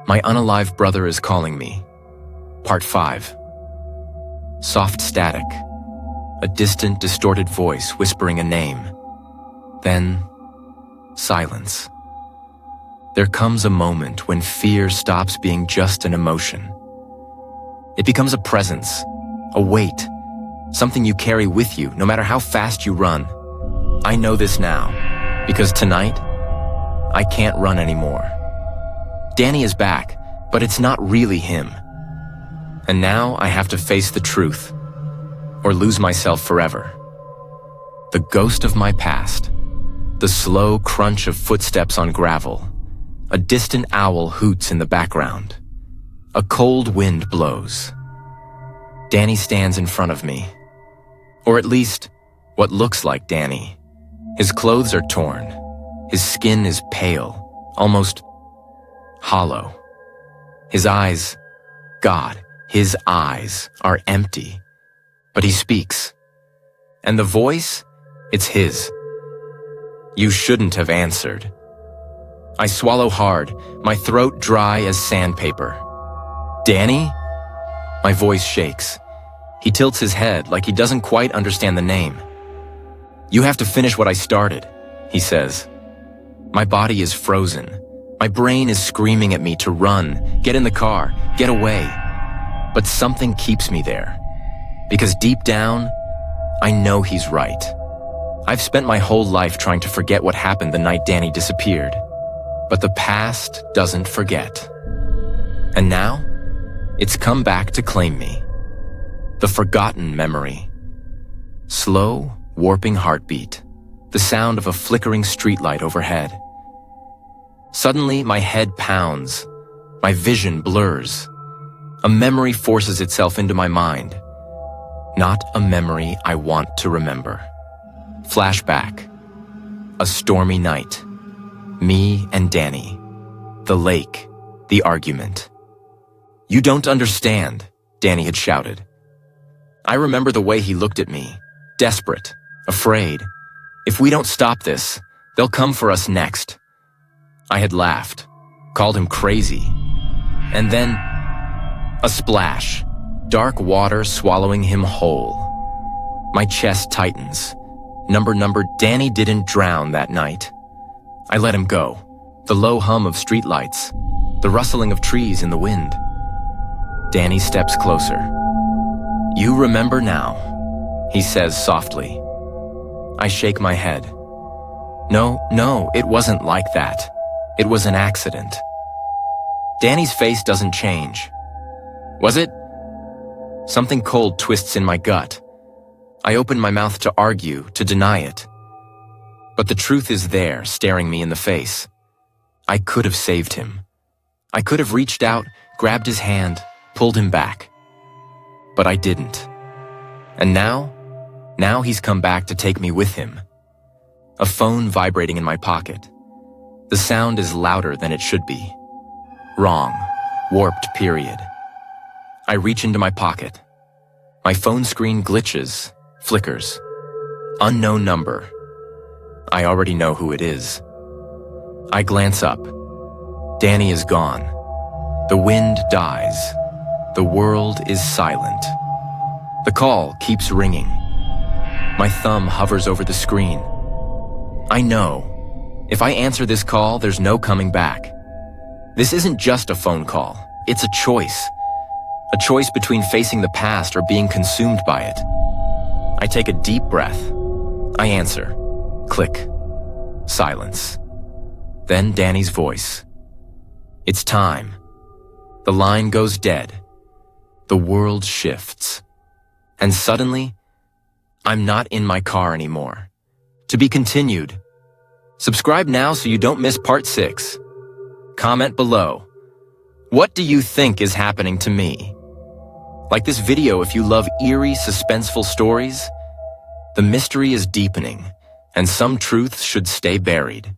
My unalive brother is calling me. Part 5. Soft static. A distant, distorted voice whispering a name. Then, silence. There comes a moment when fear stops being just an emotion. It becomes a presence, a weight, something you carry with you no matter how fast you run. I know this now, because tonight, I can't run anymore. Danny is back, but it's not really him. And now I have to face the truth, or lose myself forever. The ghost of my past, the slow crunch of footsteps on gravel, a distant owl hoots in the background. A cold wind blows. Danny stands in front of me, or at least what looks like Danny. His clothes are torn. His skin is pale, almost hollow. His eyes, God, his eyes are empty. But he speaks. And the voice, it's his. You shouldn't have answered. I swallow hard, my throat dry as sandpaper. Danny? My voice shakes. He tilts his head like he doesn't quite understand the name. You have to finish what I started, he says. My body is frozen. My brain is screaming at me to run, get in the car, get away. But something keeps me there. Because deep down, I know he's right. I've spent my whole life trying to forget what happened the night Danny disappeared. But the past doesn't forget. And now, it's come back to claim me. The forgotten memory. Slow, warping heartbeat. The sound of a flickering streetlight overhead. Suddenly, my head pounds. My vision blurs. A memory forces itself into my mind. Not a memory I want to remember. Flashback. A stormy night. Me and Danny. The lake. The argument. You don't understand, Danny had shouted. I remember the way he looked at me. Desperate. Afraid. If we don't stop this, they'll come for us next. I had laughed. Called him crazy. And then, a splash. Dark water swallowing him whole. My chest tightens. Number, Danny didn't drown that night. I let him go. The low hum of streetlights. The rustling of trees in the wind. Danny steps closer. You remember now, he says softly. I shake my head. No, it wasn't like that. It was an accident. Danny's face doesn't change. Was it? Something cold twists in my gut. I open my mouth to argue, to deny it. But the truth is there, staring me in the face. I could have saved him. I could have reached out, grabbed his hand, pulled him back. But I didn't. And now he's come back to take me with him. A phone vibrating in my pocket. The sound is louder than it should be. Wrong. Warped period. I reach into my pocket. My phone screen glitches, flickers. Unknown number. I already know who it is. I glance up. Danny is gone. The wind dies. The world is silent. The call keeps ringing. My thumb hovers over the screen. I know. If I answer this call, there's no coming back. This isn't just a phone call. It's a choice. A choice between facing the past or being consumed by it. I take a deep breath. I answer. Click. Silence. Then Danny's voice. It's time. The line goes dead. The world shifts. And suddenly, I'm not in my car anymore. To be continued. Subscribe now so you don't miss part 6. Comment below. What do you think is happening to me? Like this video if you love eerie, suspenseful stories. The mystery is deepening, and some truths should stay buried.